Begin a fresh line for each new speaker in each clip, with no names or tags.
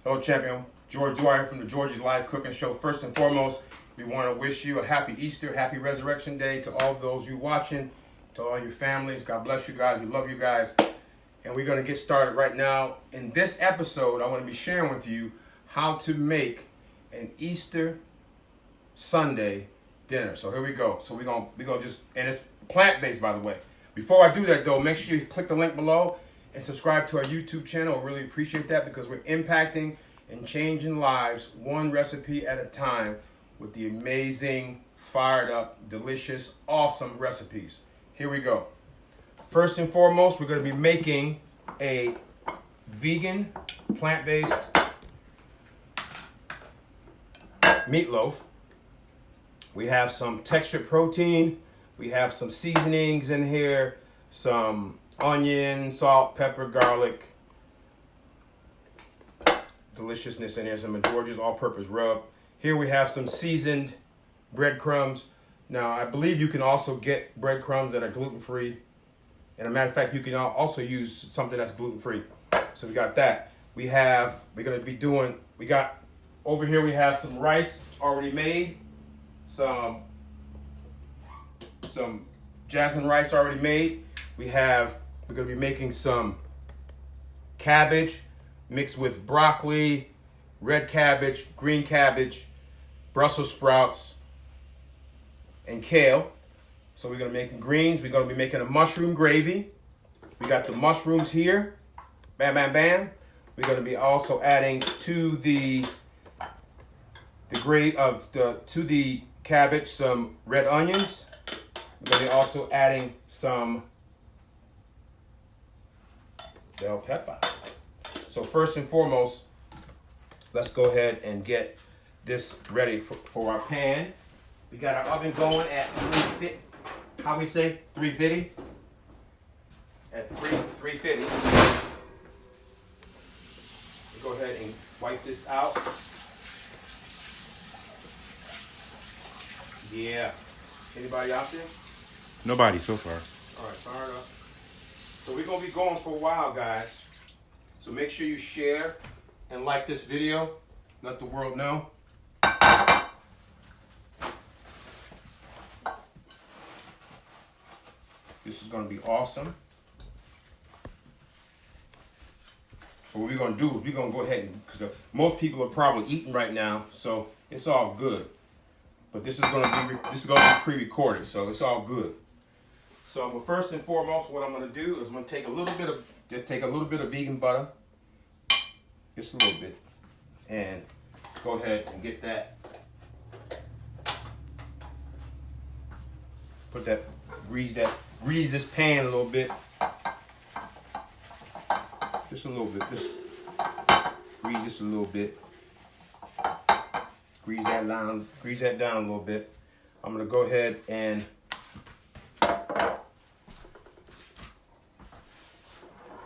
Hello, champion. George Dwyer from the George's Live Cooking Show. First and foremost, we want to wish you a happy Easter, happy Resurrection Day to all those you watching, to all your families. God bless you guys. We love you guys. And we're going to get started right now. In this episode, I want to be sharing with you how to make an Easter Sunday dinner. So here we go. So we're gonna just, and it's plant-based, by the way. Before I do that, though, make sure you click the link below and subscribe to our YouTube channel. I really appreciate that because we're impacting and changing lives one recipe at a time with the amazing, fired up, delicious, awesome recipes. Here we go. First and foremost, we're going to be making a vegan, plant-based meatloaf. We have some textured protein. We have some seasonings in here, some onion, salt, pepper, garlic, deliciousness in here, some of George's all-purpose rub. Here we have some seasoned breadcrumbs. Now, I believe you can also get breadcrumbs that are gluten-free. And a matter of fact, you can also use something that's gluten-free. So we got that. Over here we have some rice already made. Some Jasmine rice already made. We're going to be making some cabbage mixed with broccoli, red cabbage, green cabbage, Brussels sprouts, and kale. So we're going to be making greens. We're going to be making a mushroom gravy. We got the mushrooms here. Bam, bam, bam. We're going to be also adding to the cabbage some red onions. We're going to be also adding some bell pepper. So first and foremost, let's go ahead and get this ready for our pan. We got our oven going at 350. How we say? 350? At 350. We'll go ahead and wipe this out. Yeah. Anybody out there?
Nobody so far.
All right, fired up. So we're going to be going for a while, guys. So make sure you share and like this video. Let the world know. This is going to be awesome. So what we're going to do is we're going to go ahead and, because most people are probably eating right now, so it's all good. But this is going to be pre-recorded, so it's all good. So but first and foremost, what I'm going to do is I'm going to take a little bit of vegan butter, just a little bit, and go ahead and get that. Grease this pan a little bit. Just a little bit. Just grease this a little bit. Grease that down a little bit. I'm gonna go ahead and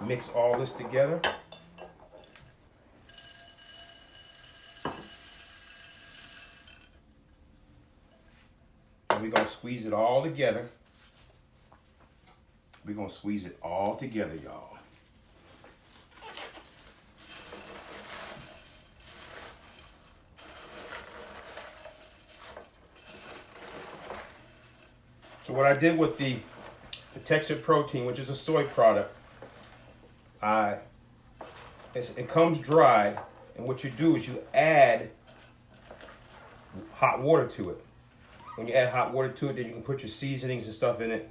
mix all this together. And we're gonna squeeze it all together. We're gonna squeeze it all together, y'all. So what I did with the textured protein, which is a soy product, it comes dried, and what you do is you add hot water to it. When you add hot water to it, then you can put your seasonings and stuff in it.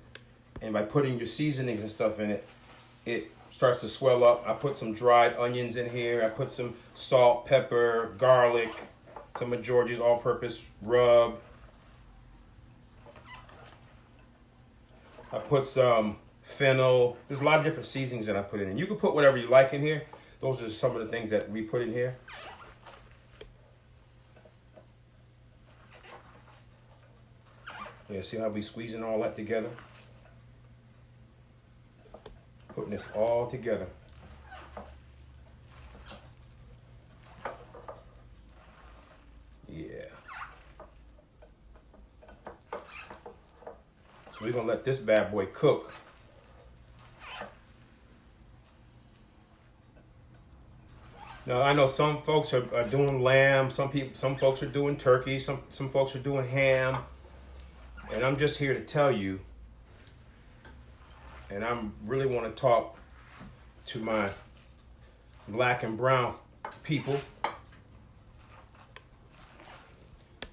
And by putting your seasonings and stuff in it, it starts to swell up. I put some dried onions in here. I put some salt, pepper, garlic, some of George's all-purpose rub. I put some fennel. There's a lot of different seasonings that I put in. And you can put whatever you like in here. Those are some of the things that we put in here. Yeah, see how we squeezing all that together? Putting this all together. Yeah. So we're gonna let this bad boy cook. Now I know some folks are doing lamb. Some folks are doing turkey. Some folks are doing ham. And I'm just here to tell you. And I really want to talk to my black and brown people.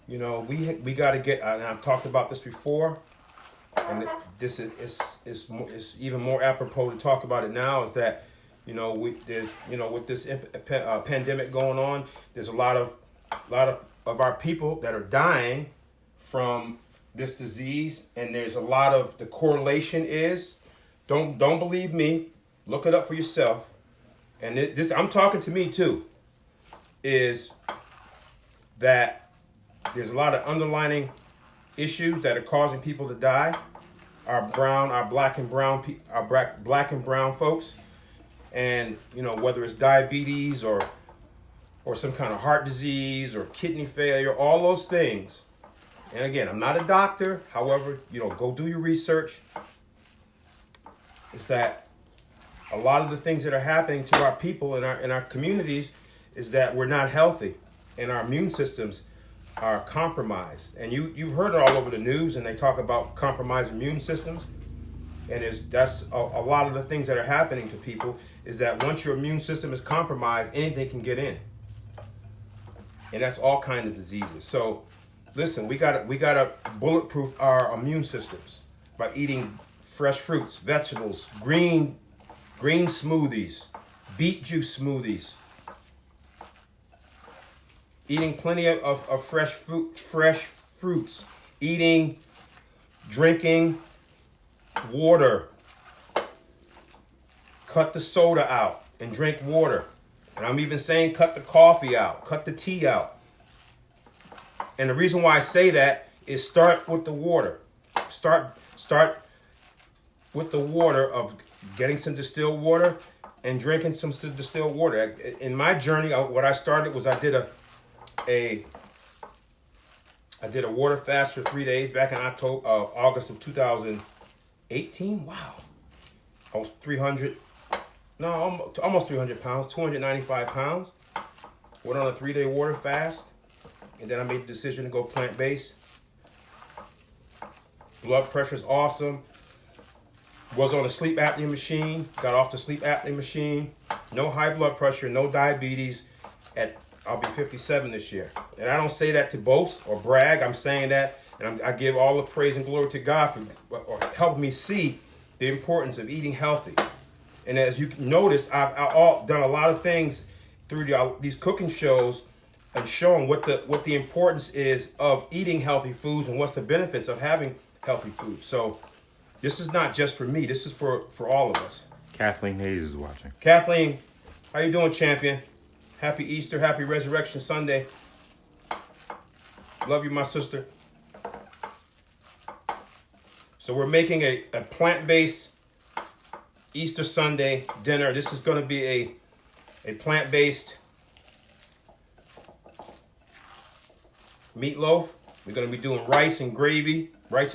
You know, we got to get. And I've talked about this before, and this is even more apropos to talk about it now. Is that, you know, with this pandemic going on, there's a lot of our people that are dying from this disease, and there's a lot of the correlation is, don't believe me, look it up for yourself. And this I'm talking to me too, is that there's a lot of underlying issues that are causing people to die. Our black and brown folks, and you know, whether it's diabetes or some kind of heart disease or kidney failure, all those things. And again, I'm not a doctor. However, you know, go do your research. Is that a lot of the things that are happening to our people in our communities is that we're not healthy and our immune systems are compromised. And you've heard it all over the news, and they talk about compromised immune systems. And that's a lot of the things that are happening to people is that once your immune system is compromised, anything can get in. And that's all kinds of diseases. So listen, we gotta bulletproof our immune systems by eating fresh fruits, vegetables, green smoothies, beet juice smoothies, eating plenty of fresh fruits, drinking water. Cut the soda out and drink water. And I'm even saying cut the coffee out, cut the tea out. And the reason why I say that is start with the water. Start with the water of getting some distilled water and drinking some distilled water. In my journey, what I started was I did a water fast for 3 days back in August of 2018. Wow. I was almost 300 pounds, 295 pounds. Went on a 3-day water fast. And then I made the decision to go plant-based. Blood pressure's awesome. Was on a sleep apnea machine. Got off the sleep apnea machine. No high blood pressure, no diabetes. I'll be 57 this year. And I don't say that to boast or brag. I'm saying that, and I give all the praise and glory to God for helping me see the importance of eating healthy. And as you can notice, I've done a lot of things through these cooking shows and showing what the importance is of eating healthy foods and what's the benefits of having healthy food. So this is not just for me. This is for all of us.
Kathleen Hayes is watching.
Kathleen, how you doing, champion? Happy Easter. Happy Resurrection Sunday. Love you, my sister. So we're making a plant-based Easter Sunday dinner. This is going to be a plant-based meatloaf. We're going to be doing rice and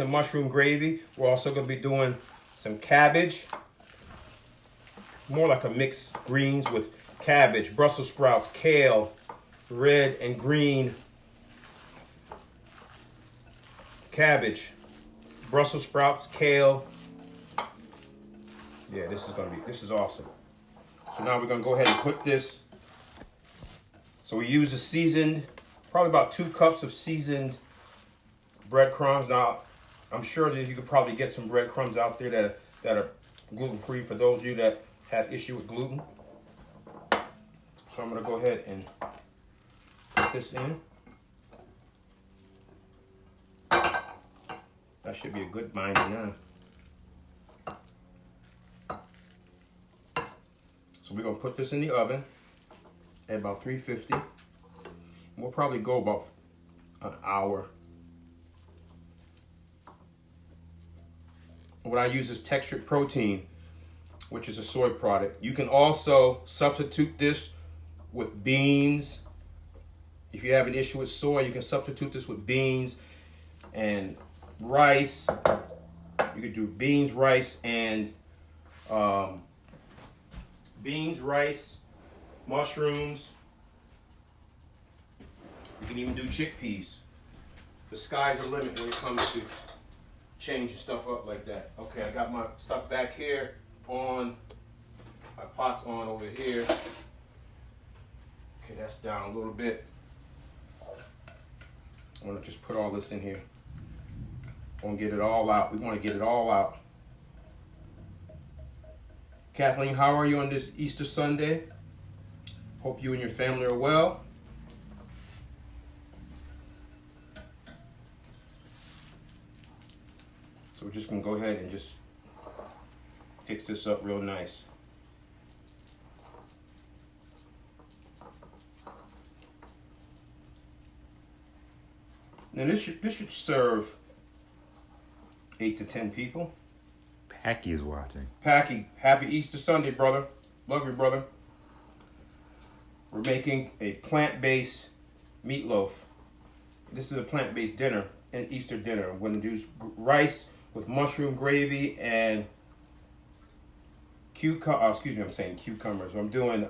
mushroom gravy. We're also going to be doing some cabbage. More like a mixed greens with cabbage, Brussels sprouts, kale, red and green cabbage, Brussels sprouts, kale. Yeah, this is awesome. So now we're going to go ahead and put this. So we use the seasoned, probably about 2 cups of seasoned breadcrumbs. Now, I'm sure that you could probably get some breadcrumbs out there that are gluten-free for those of you that have issue with gluten. So I'm going to go ahead and put this in. That should be a good binding now. So we're going to put this in the oven at about 350. We'll probably go about an hour. What I use is Textured Protein, which is a soy product. You can also substitute this with beans. If you have an issue with soy, you can substitute this with beans and rice. You could do beans, rice, and mushrooms. You can even do chickpeas. The sky's the limit when it comes to changing stuff up like that. Okay, I got my stuff back here on. My pot's on over here. Okay, that's down a little bit. I want to just put all this in here. I want to get it all out. We want to get it all out. Kathleen, how are you on this Easter Sunday? Hope you and your family are well. So we're just going to go ahead and just fix this up real nice. Now this should serve 8 to 10 people.
Packy's watching.
Packy, happy Easter Sunday, brother. Love you, brother. We're making a plant-based meatloaf. This is a plant-based dinner, an Easter dinner. I'm going to do rice with mushroom gravy and cucumbers. I'm doing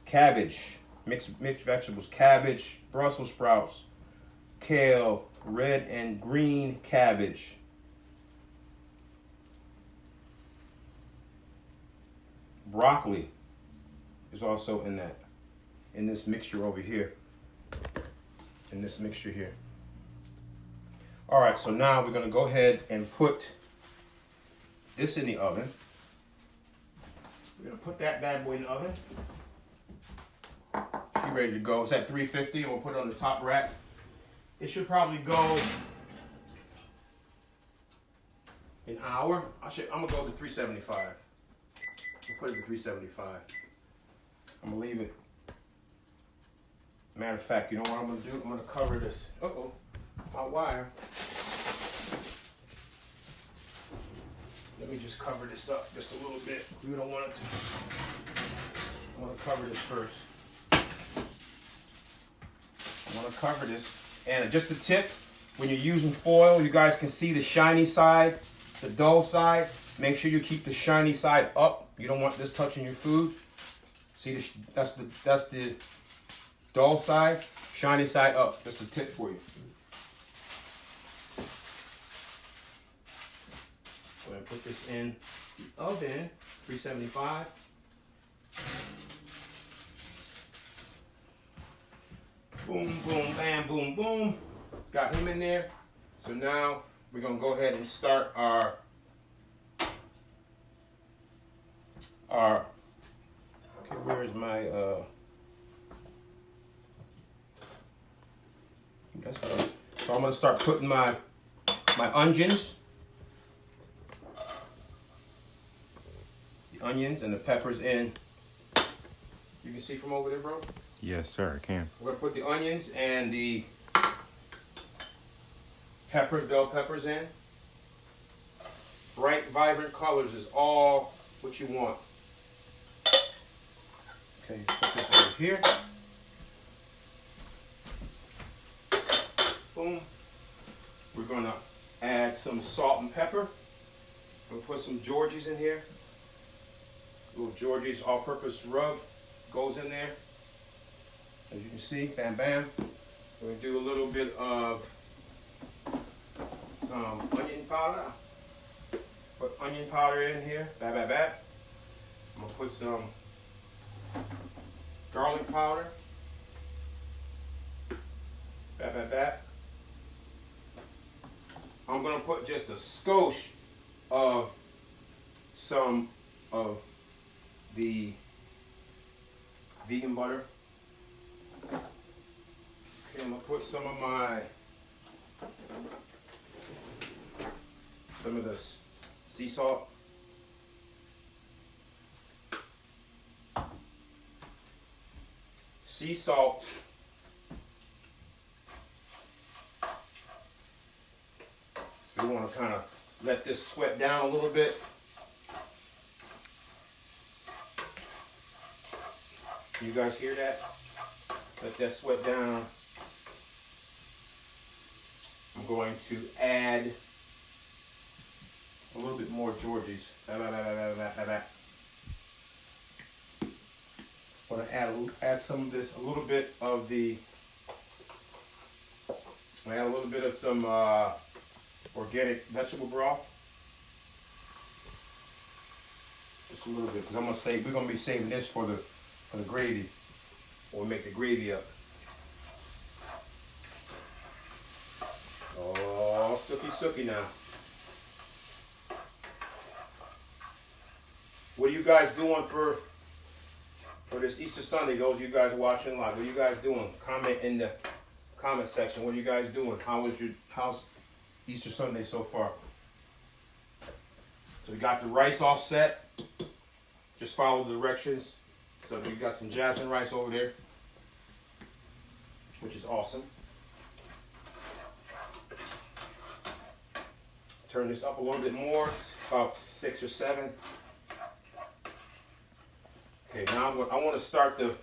cabbage, mixed vegetables, cabbage, Brussels sprouts, kale, red and green cabbage. Broccoli is also in this mixture over here. In this mixture here. All right, so now we're gonna go ahead and put this in the oven. We're gonna put that bad boy in the oven. She's ready to go. It's at 350, and we'll put it on the top rack. It should probably go an hour. I'm gonna go to 375. We'll put it to 375. I'm gonna leave it. Matter of fact, you know what I'm gonna do? I'm gonna cover this. Uh-oh, my wire. Let me just cover this up just a little bit. We don't want it to. I wanna cover this first. I wanna cover this. And just a tip, when you're using foil, you guys can see the shiny side, the dull side. Make sure you keep the shiny side up. You don't want this touching your food. See, that's the dull side, shiny side up. That's a tip for you. Go ahead and put this in the oven, 375. Boom, boom, bam, boom, boom. Got him in there. So now we're gonna go ahead and start our okay, where's my that's right. So I'm gonna start putting my onions. The onions and the peppers in. You can see from over there, bro?
Yes, sir, I can.
We're gonna put the onions and the peppers, bell peppers in. Bright, vibrant colors is all what you want. Okay, put this over here. Boom. We're gonna add some salt and pepper. We'll put some Georgie's in here. Little Georgie's all-purpose rub goes in there. As you can see, bam, bam. We're gonna do a little bit of some onion powder. Put onion powder in here, bam, bam, bam. I'm gonna put some garlic powder, bam, bam, bam. I'm gonna put just a skosh of some of the vegan butter. Okay, I'm gonna put some of the sea salt. Sea salt we want to kind of let this sweat down a little bit. Can you guys hear that? Let that sweat down. I'm going to add a little bit more Georgie's. I'm gonna add some of this, a little bit of the. I add a little bit of some organic vegetable broth. Just a little bit, because we're gonna be saving this for the gravy. We'll make the gravy up. Oh, sooky now. What are you guys doing for this Easter Sunday? Those of you guys watching live, what are you guys doing? Comment in the comment section. What are you guys doing? How's Easter Sunday so far? So we got the rice all set. Just follow the directions. So we got some jasmine rice over there, which is awesome. Turn this up a little bit more, about 6 or 7. Okay, now I want to start the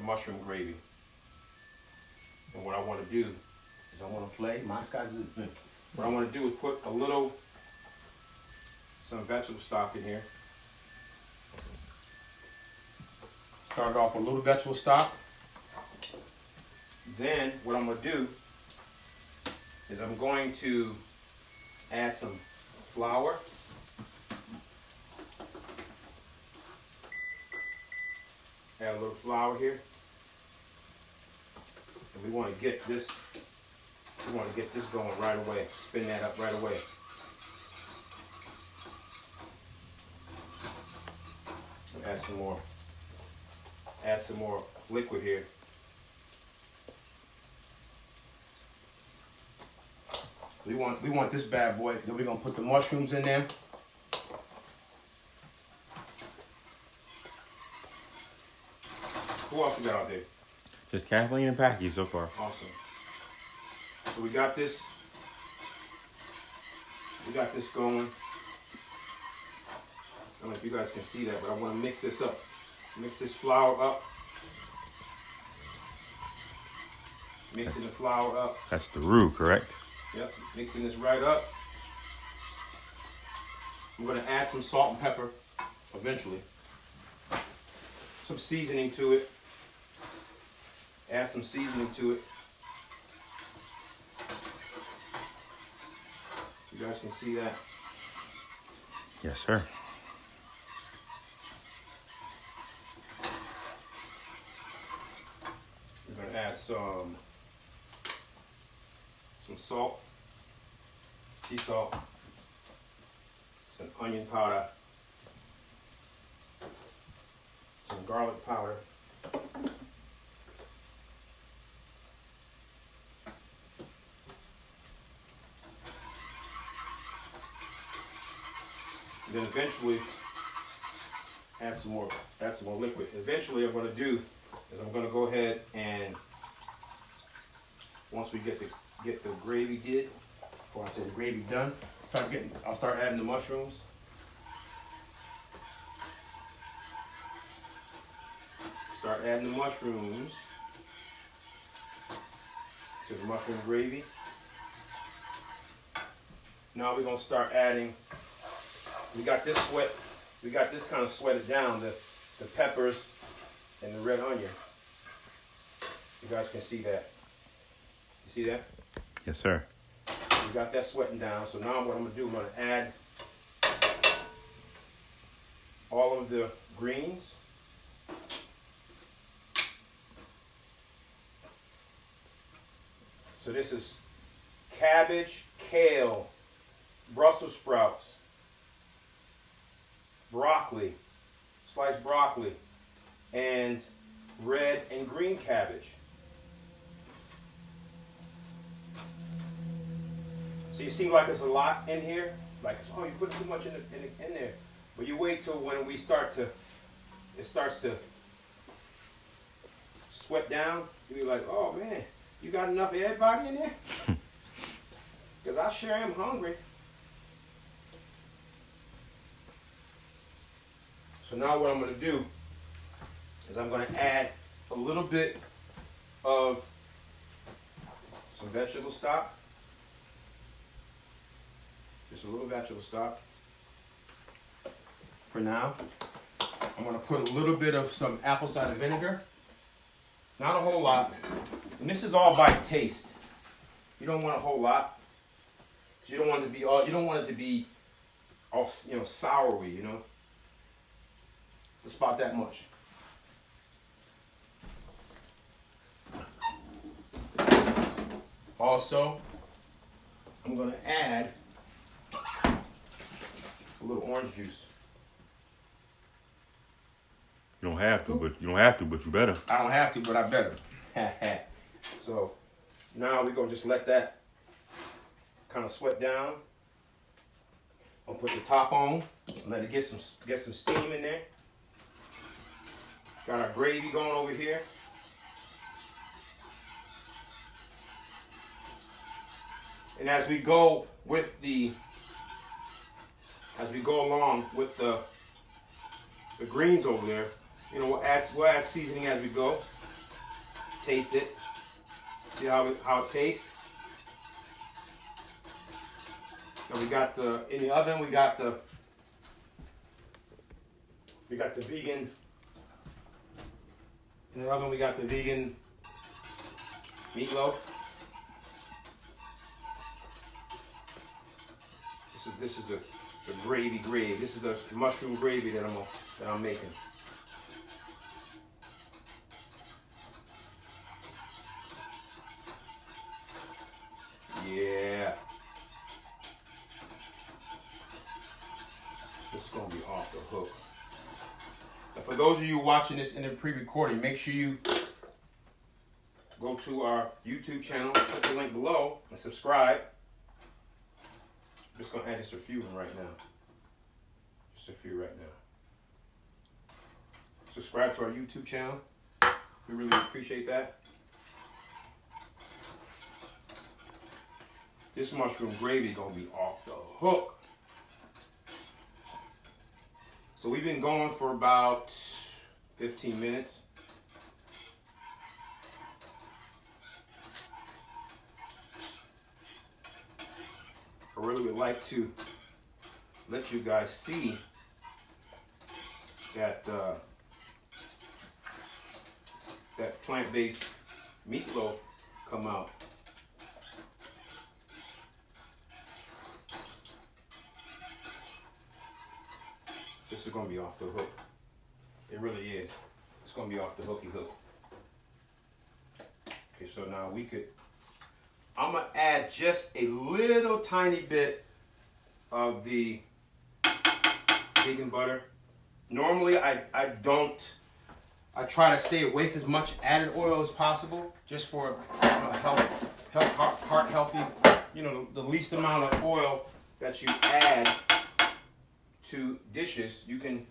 mushroom gravy. And what I want to do is I want to play my skies. What I want to do is put some vegetable stock in here. Start off with a little vegetable stock. Then what I'm going to do is I'm going to add some flour. Add a little flour here. And we want to get this going right away. Spin that up right away. And add some more liquid here. We want this bad boy. Then we're gonna put the mushrooms in there. Who else we got out there?
Just Kathleen and Packy so far.
Awesome. So we got this. We got this going. I don't know if you guys can see that, but I want to mix this up. Mix this flour up. Mixing the flour up.
That's the roux, correct?
Yep, mixing this right up. I'm going to add some salt and pepper eventually. Some seasoning to it. Add some seasoning to it. You guys can see that.
Yes, sir.
We're going to add some salt, sea salt, some onion powder, some garlic powder, and then eventually add some more liquid. Eventually, what I'm going to do is I'm going to go ahead and once we get the gravy did, before I say the gravy done, I'll start adding the mushrooms. Start adding the mushrooms to the mushroom gravy. Now we're gonna start adding. We got this kind of sweated down, the peppers and the red onion. You guys can see that. You see that?
Yes, sir.
We got that sweating down. So now what I'm going to do, I'm going to add all of the greens. So this is cabbage, kale, Brussels sprouts, broccoli, sliced broccoli, and red and green cabbage. So you seem like there's a lot in here, like, oh, you put too much in there. But you wait till when it starts to sweat down. You'll be like, oh man, you got enough for everybody in there? Because I sure am hungry. So now what I'm going to do is I'm going to add a little bit of some vegetable stock. Just a little bachelor stock. For now, I'm gonna put a little bit of some apple cider vinegar. Not a whole lot. And this is all by taste. You don't want a whole lot. You don't want it to be all. You don't want it to be all soury. You know. It's about that much. Also, I'm gonna add a little orange juice.
You don't have to, but you better.
I don't have to, but I better. So now we're gonna just let that kind of sweat down. I'll put the top on, let it get some steam in there. Got our gravy going over here. And as we go along with the greens over there, you know, we'll add seasoning as we go. Taste it. See how it tastes. Now we got in the oven. We got the vegan. In the oven we got the vegan meatloaf. This is the gravy. This is the mushroom gravy that I'm making. Yeah. This is gonna be off the hook. Now for those of you watching this in the pre-recording, make sure you go to our YouTube channel, click the link below, and subscribe. I'm just gonna add just a few right now. Just a few right now. Subscribe to our YouTube channel. We really appreciate that. This mushroom gravy gonna be off the hook. So we've been going for about 15 minutes. I really would like to let you guys see that that plant-based meatloaf come out. This is gonna be off the hook. It really is. It's gonna be off the hooky hook. Okay, so now I'm gonna add just a little tiny bit of the vegan butter. Normally I try to stay away from as much added oil as possible, just for heart healthy. You know, the least amount of oil that you add to dishes, you can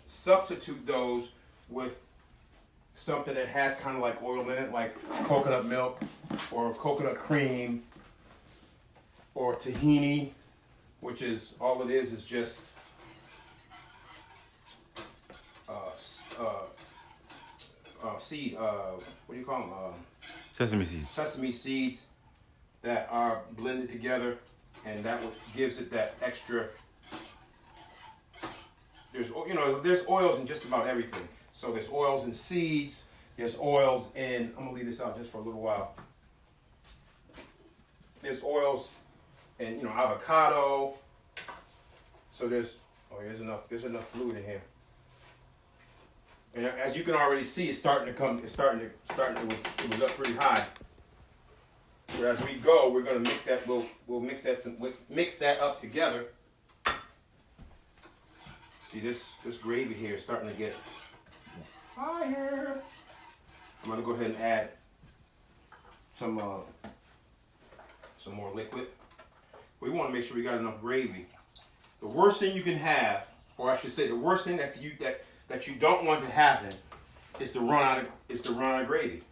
substitute those with something that has kind of like oil in it, like coconut milk or coconut cream or tahini, which is all it is just seed. What do you call them?
Sesame seeds.
Sesame seeds that are blended together, and that gives it that extra. There's oils in just about everything. So there's oils in seeds. There's oils in. I'm gonna leave this out just for a little while. There's oils in avocado. So there's enough fluid in here. And as you can already see, it was up pretty high. So as we go, we're gonna mix that. We'll mix that up together. See this gravy here is starting to get fire. I'm gonna go ahead and add some more liquid. We want to make sure we got enough gravy. The worst thing you can have, or I should say, the worst thing that you don't want to happen is to run out of gravy.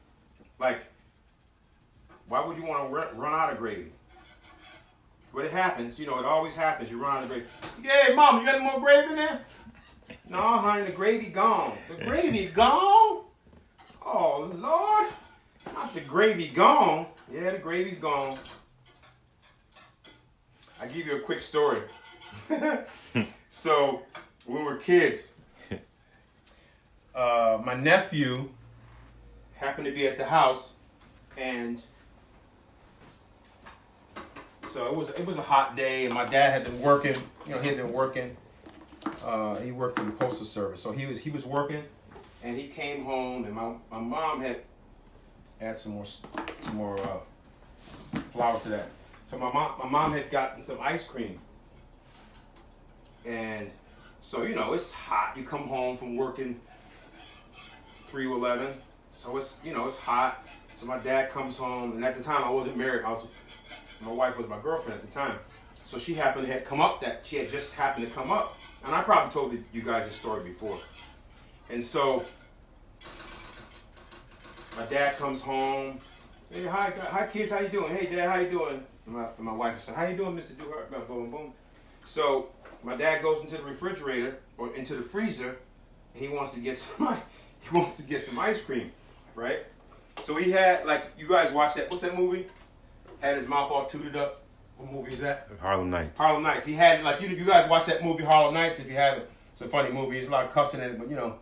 Like, why would you want to run out of gravy? But it happens, it always happens. You run out of gravy. Hey, Mom, you got any more gravy in there? No, honey, the gravy gone. The gravy gone? Oh, Lord. Not the gravy gone. Yeah, the gravy's gone. I give you a quick story. So when we were kids, my nephew happened to be at the house, and so it was a hot day, and my dad had been working. You know, he had been working. He worked for the postal service, so he was working, and he came home, and my mom had some more flour to that. So my mom had gotten some ice cream, and so you know it's hot. You come home from working 3 to 11, so it's it's hot. So my dad comes home, and at the time I wasn't married. My wife was my girlfriend at the time. So she had come up that she had just happened to come up, and I probably told you guys this story before. And so my dad comes home. Hey, hi kids, how you doing? Hey dad, how you doing? And my wife said, how you doing, Mr. Dewhart? Boom, boom, boom. So my dad goes into the refrigerator or into the freezer. And he wants to get some ice cream, right? So he had, like, you guys watched that? What's that movie? Had his mouth all tooted up. What movie is that?
Harlem Nights.
Harlem Nights. He had, like, you guys watch that movie Harlem Nights. If you haven't, it's a funny movie. It's a lot of cussing in it, but you know,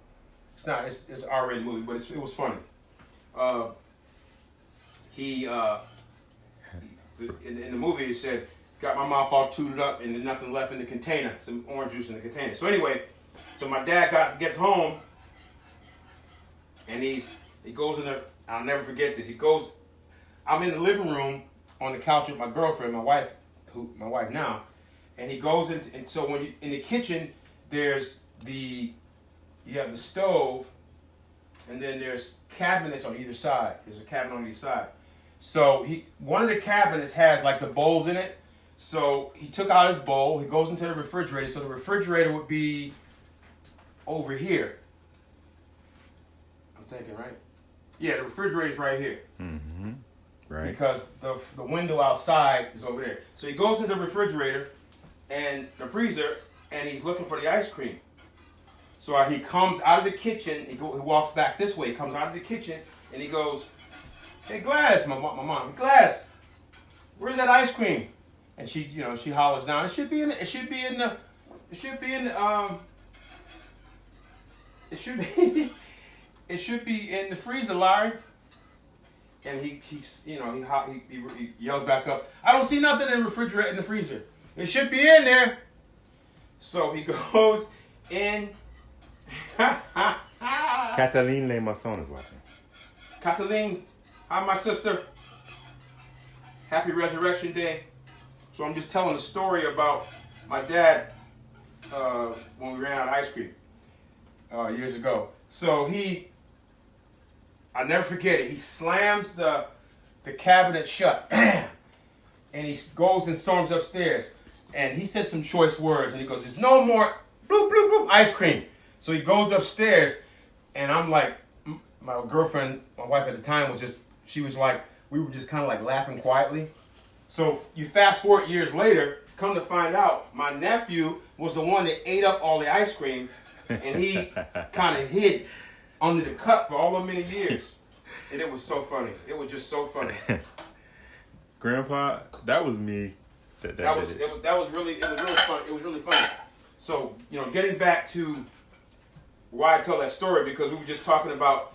it's an R-rated movie, but it was funny. In the movie it said, got my mouth all tooted up and there's nothing left in the container, some orange juice in the container. So anyway, so my dad gets home, and he goes in the, I'll never forget this. I'm in the living room on the couch with my girlfriend, my wife now, and he goes in, and so when you in the kitchen, you have the stove, and then there's cabinets on either side. There's a cabinet on either side. So one of the cabinets has like the bowls in it. So he took out his bowl. He goes into the refrigerator. So the refrigerator would be over here. I'm thinking, right? Yeah, the refrigerator's right here.
Mm-hmm. Right.
Because the window outside is over there. So he goes into the refrigerator and the freezer, and he's looking for the ice cream. So he comes out of the kitchen. He walks back this way. He comes out of the kitchen, and he goes, "Hey Gladys, my mom, Gladys, where's that ice cream?" And she hollers down. It should be in the freezer, Larry. And he yells back up, "I don't see nothing in the refrigerator, in the freezer. It should be in there." So he goes in.
Kathleen Le Masson is watching.
Kathleen, hi my sister. Happy Resurrection Day. So I'm just telling a story about my dad when we ran out of ice cream years ago. So I'll never forget it. He slams the cabinet shut, and he goes and storms upstairs. And he says some choice words, and he goes, "There's no more bloop, bloop, bloop, ice cream." So he goes upstairs, and I'm like, my girlfriend, my wife at the time, she was like, we were just kind of like laughing quietly. So you fast forward years later, come to find out, my nephew was the one that ate up all the ice cream, and he kind of hid under the cup for all those many years. And it was so funny. It was just so funny.
Grandpa, that was me. That
was really fun. It was really funny. So, getting back to why I tell that story, because we were just talking about,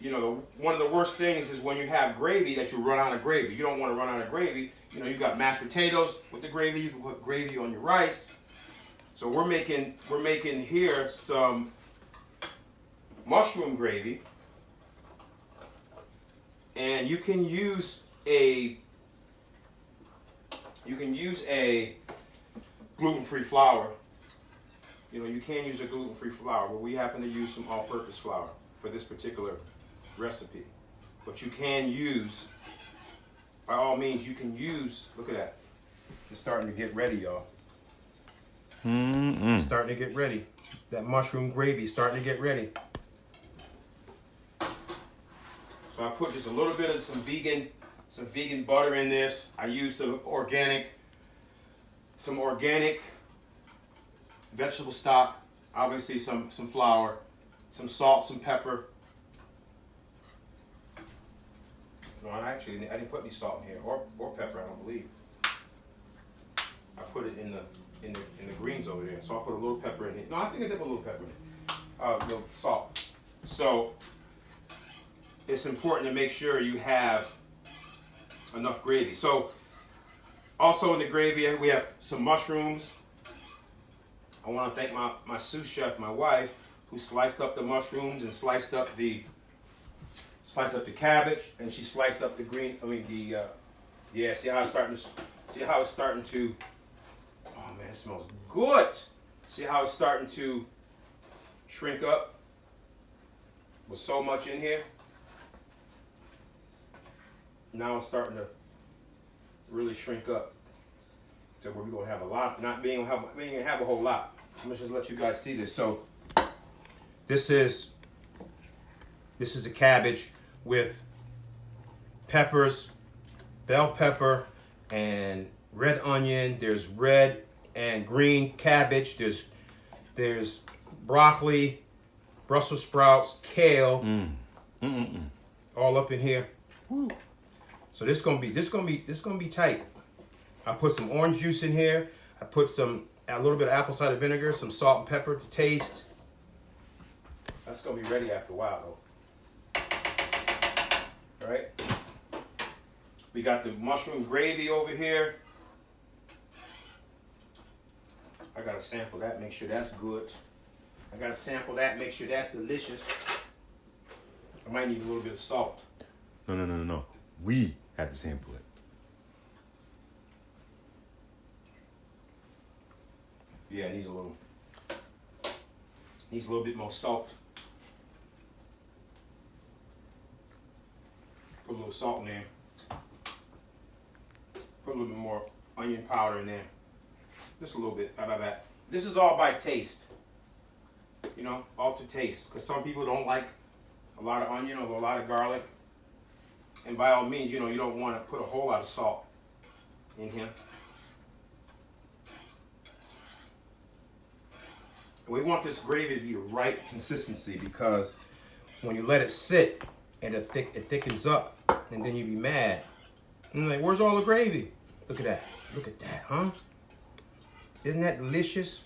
one of the worst things is when you have gravy that you run out of gravy. You don't want to run out of gravy. You got mashed potatoes with the gravy. You can put gravy on your rice. So we're making here some mushroom gravy, and you can use a gluten-free flour. You can use a gluten-free flour, but we happen to use some all-purpose flour for this particular recipe. But you can use, by all means, look at that. It's starting to get ready, y'all.
Mm-mm.
It's starting to get ready. That mushroom gravy is starting to get ready. So I put just a little bit of some vegan butter in this. I use some organic vegetable stock, obviously some flour, some salt, some pepper. No, I didn't put any salt in here, or pepper, I don't believe. I put it in the greens over there. So I put a little pepper in it. No, I think I did put a little pepper in it. A little salt. So it's important to make sure you have enough gravy. So also in the gravy we have some mushrooms. I want to thank my sous chef, my wife, who sliced up the mushrooms and sliced up the cabbage, and she sliced up the green. Yeah. See how it's starting to. Oh man, it smells good. See how it's starting to shrink up with so much in here. Now it's starting to really shrink up to where we're gonna have a lot. We ain't gonna have a whole lot. I'm gonna just let you guys see this. So this is the cabbage with peppers, bell pepper, and red onion. There's red and green cabbage. There's broccoli, Brussels sprouts, kale, all up in here. Woo. So this gonna be tight. I put some orange juice in here. I put a little bit of apple cider vinegar, some salt and pepper to taste. That's gonna be ready after a while though. All right. We got the mushroom gravy over here. I gotta sample that, make sure that's good. I gotta sample that, make sure that's delicious. I might need a little bit of salt.
No. We have to sample it.
Yeah, it needs a little bit more salt. Put a little salt in there. Put a little bit more onion powder in there. Just a little bit. How about that? This is all by taste. You know, all to taste. Because some people don't like a lot of onion or a lot of garlic. And by all means, you know, you don't want to put a whole lot of salt in here. We want this gravy to be the right consistency, because when you let it sit and it thickens up, and then you be mad. And you're like, where's all the gravy? Look at that. Look at that, huh? Isn't that delicious?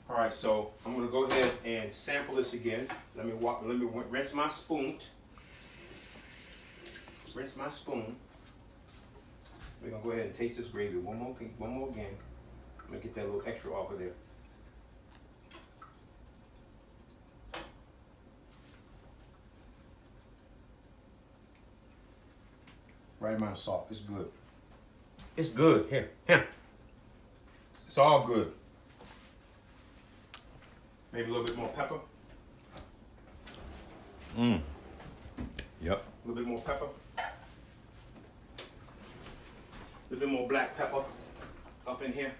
All right, so I'm gonna go ahead and sample this again. Let me rinse my spoon. Rinse my spoon. We're gonna go ahead and taste this gravy one more again. I'm gonna get that little extra off of there. Right amount of salt. It's good. It's good. Here. It's all good. Maybe a little bit more pepper.
Yep.
A little bit more pepper. A little bit more black pepper up in here.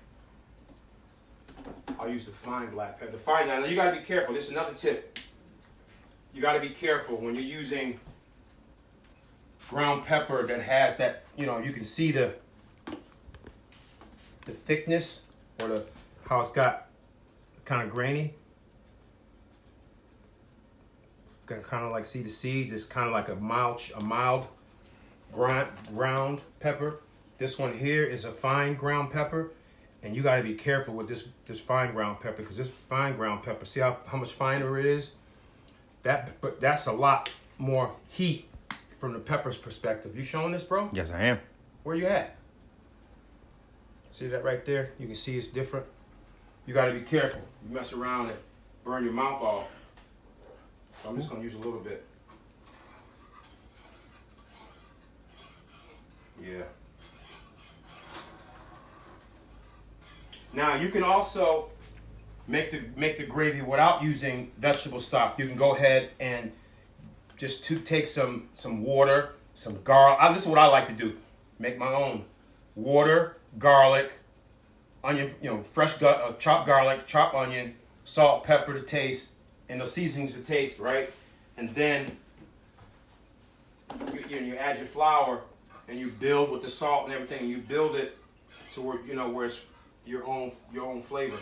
I'll use the fine black pepper. Now you gotta be careful. This is another tip. You gotta be careful when you're using ground pepper that has that, you know, you can see the thickness, or how it's got kind of grainy. Kind of like see the seeds. It's kind of like a mild ground pepper. This one here is a fine ground pepper, and you got to be careful with this fine ground pepper, because this fine ground pepper, see how much finer it is? But that's a lot more heat from the pepper's perspective. You showing this, bro?
Yes, I am.
Where you at? See that right there? You can see it's different. You got to be careful. You mess around and burn your mouth off. So I'm just going to use a little bit. Yeah. Now you can also make the gravy without using vegetable stock. You can go ahead and just take some water, some garlic. This is what I like to do. Make my own water, garlic, onion, fresh chopped garlic, chopped onion, salt, pepper to taste, and the seasonings to taste, right? And then you add your flour, and you build with the salt and everything. And you build it to where it's your own flavor.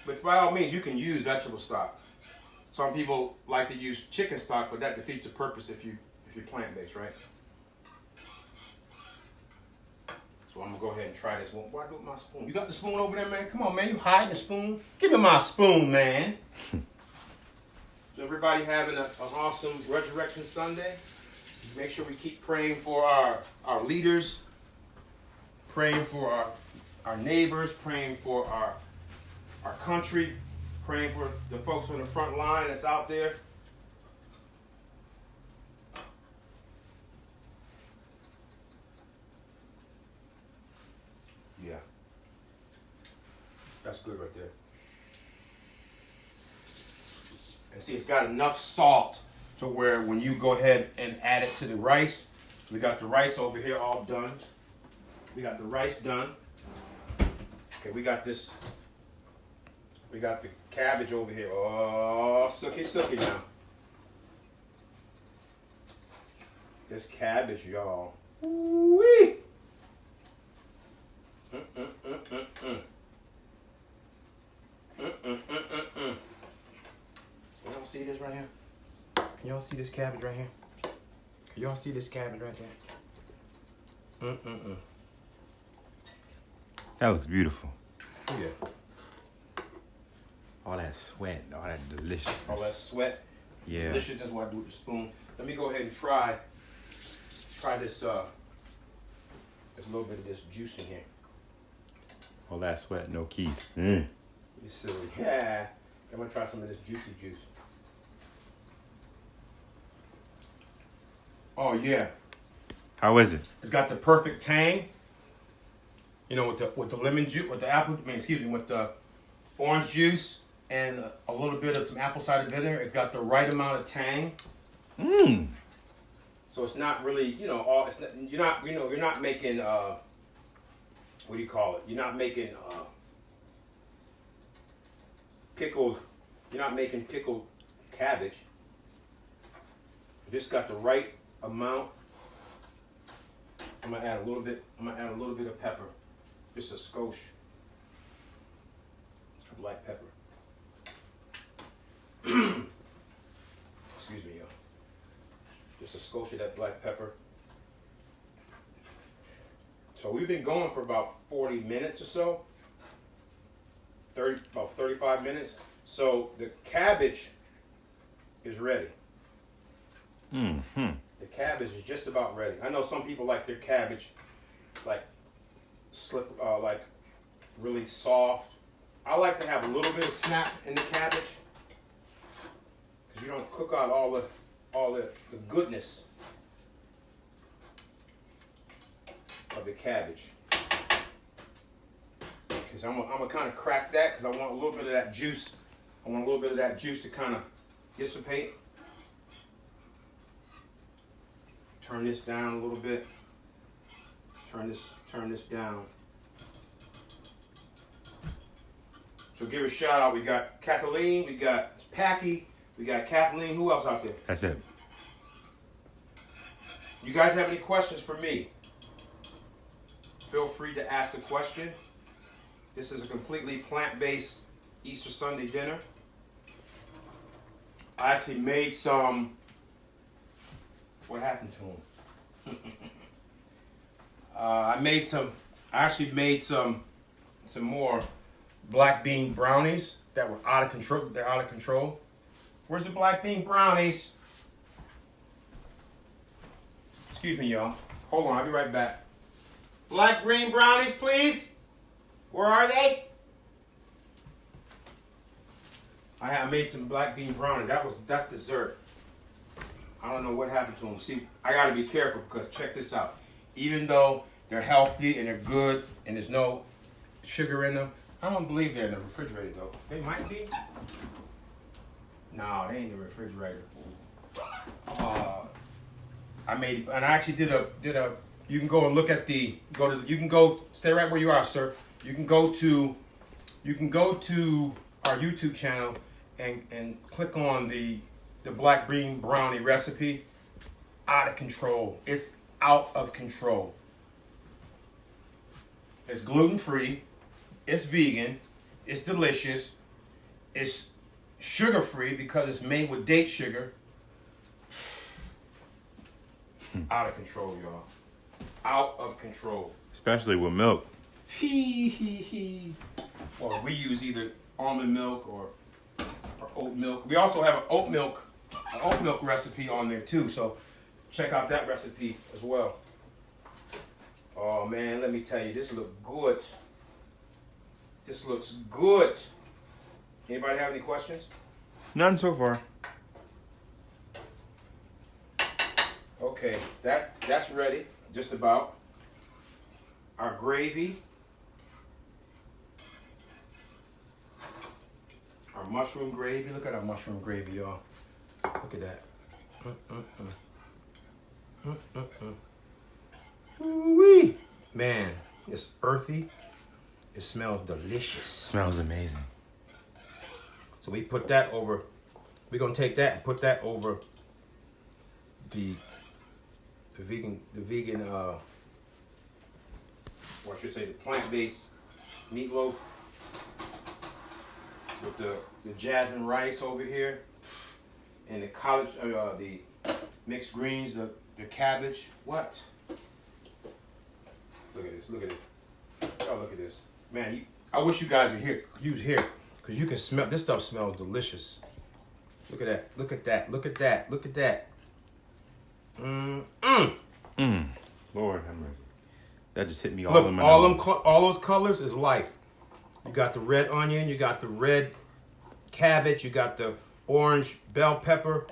But by all means, you can use vegetable stock. Some people like to use chicken stock, but that defeats the purpose if you're plant-based, right? So I'm gonna go ahead and try this one. What do I do with my spoon? You got the spoon over there, man? Come on, man. You hiding the spoon? Give me my spoon, man. So everybody having an awesome Resurrection Sunday. Make sure we keep praying for our leaders, praying for our neighbors, praying for our country, praying for the folks on the front line that's out there. Yeah. That's good right there. And see, it's got enough salt to where when you go ahead and add it to the rice, we got the rice over here all done. We got the rice done. Okay, we got this. We got the cabbage over here. Oh, sooky now. This cabbage, y'all. Woo-wee. Y'all see this right here? Y'all see this cabbage right here? Y'all see this cabbage right there?
That looks beautiful.
Oh, yeah.
All that sweat, all that deliciousness.
All that sweat.
Yeah.
Delicious. That's what I do with the spoon. Let me go ahead and try this. There's a little bit of this juice in here.
All that sweat, no key.
You silly. Yeah. I'm gonna try some of this juicy juice. Oh yeah.
How is it?
It's got the perfect tang. You know, with the lemon juice, with the orange juice and a little bit of some apple cider vinegar. It's got the right amount of tang.
Mmm.
So it's not really, all. It's not, you're not making. What do you call it? You're not making pickled. You're not making pickled cabbage. You just got the right amount. I'm gonna add a little bit. Of pepper, just a skosh of black pepper. Excuse me, y'all. Just a skosh of that black pepper. So we've been going for about 40 minutes or so. About 35 minutes. So the cabbage is ready.
Mm-hmm.
The cabbage is just about ready. I know some people like their cabbage like really soft. I like to have a little bit of snap in the cabbage because you don't cook out all the goodness of the cabbage. Because I'm gonna kind of crack that because I want a little bit of that juice. I want a little bit of that juice to kind of dissipate. Turn this down a little bit. Turn this down. So give a shout out. We got Kathleen, we got Packy, we got Kathleen. Who else out there?
That's it.
You guys have any questions for me? Feel free to ask a question. This is a completely plant-based Easter Sunday dinner. I actually made some. What happened to him? I actually made some more black bean brownies that were out of control. They're out of control. Where's the black bean brownies? Excuse me, y'all. Hold on, I'll be right back. Black green brownies, please. Where are they? I made some black bean brownies. That's dessert. I don't know what happened to them. See, I gotta be careful because check this out. Even though they're healthy and they're good and there's no sugar in them, I don't believe they're in the refrigerator though. They might be. No, they ain't in the refrigerator. I made, and I actually did a. You can go and look at you can go stay right where you are, sir. You can go to our YouTube channel and click on the black bean brownie recipe. Out of control. It's out of control. It's gluten-free. It's vegan. It's delicious. It's sugar-free because it's made with date sugar. Out of control, y'all. Out of control.
It's Especially with milk.
Well, we use either almond milk or oat milk. We also have an oat milk recipe on there too. So check out that recipe as well. Oh man, let me tell you, this looks good. This looks good. Anybody have any questions?
None so far.
Okay, that's ready. Just about. Our gravy. Our mushroom gravy. Look at our mushroom gravy, y'all. Look at that. Ooh-wee. Man, it's earthy. It smells delicious.
Smells amazing.
So we put that over. We're gonna take that and put that over the vegan. Or I should say the plant-based meatloaf with the jasmine rice over here, and the the mixed greens, the cabbage. What? Look at this. Look at it. Oh, look at this. Man, I wish you guys were here. You was here, because you can smell. This stuff smells delicious. Look at that. Look at that. Look at that. Look at that.
Lord have mercy. That just hit me all
Look,
in my
all
nose.
all those colors is life. You got the red onion, you got the red cabbage, you got the orange bell pepper.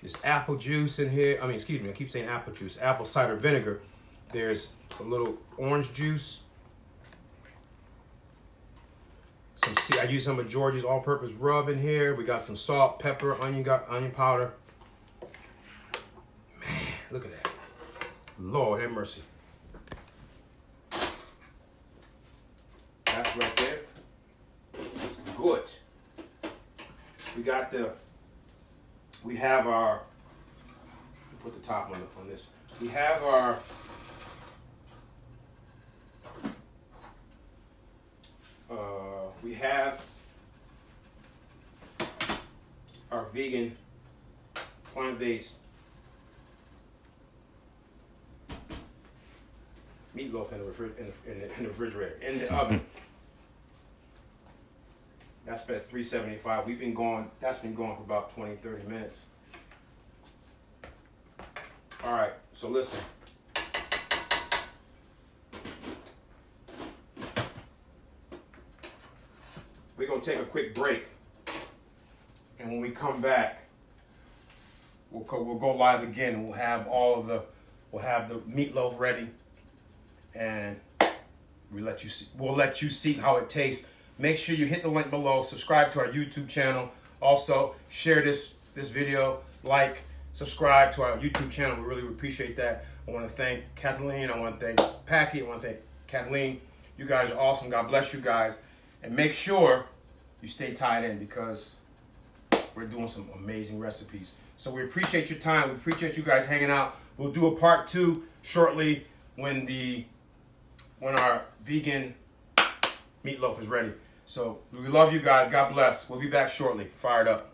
There's apple juice in here. I keep saying apple juice. Apple cider vinegar. There's a little orange juice. I use some of George's all-purpose rub in here. We got some salt, pepper, onion powder. Man, look at that. Lord have mercy. That's right there. Good. We have our, put the top on this. We have our vegan plant-based meatloaf in the refrigerator, in the oven. That's at 375. That's been going for about 20, 30 minutes. All right, so listen. We're gonna take a quick break. And when we come back, we'll go live again, and we'll have the meatloaf ready, and we'll let you see how it tastes. Make sure you hit the link below, subscribe to our YouTube channel. Also, share this video, subscribe to our YouTube channel. We really appreciate that. I want to thank Kathleen. I want to thank Packy. I want to thank Kathleen. You guys are awesome. God bless you guys. And make sure you stay tied in, because we're doing some amazing recipes. So we appreciate your time. We appreciate you guys hanging out. We'll do a part 2 shortly when our vegan meatloaf is ready. So we love you guys. God bless. We'll be back shortly. Fired up.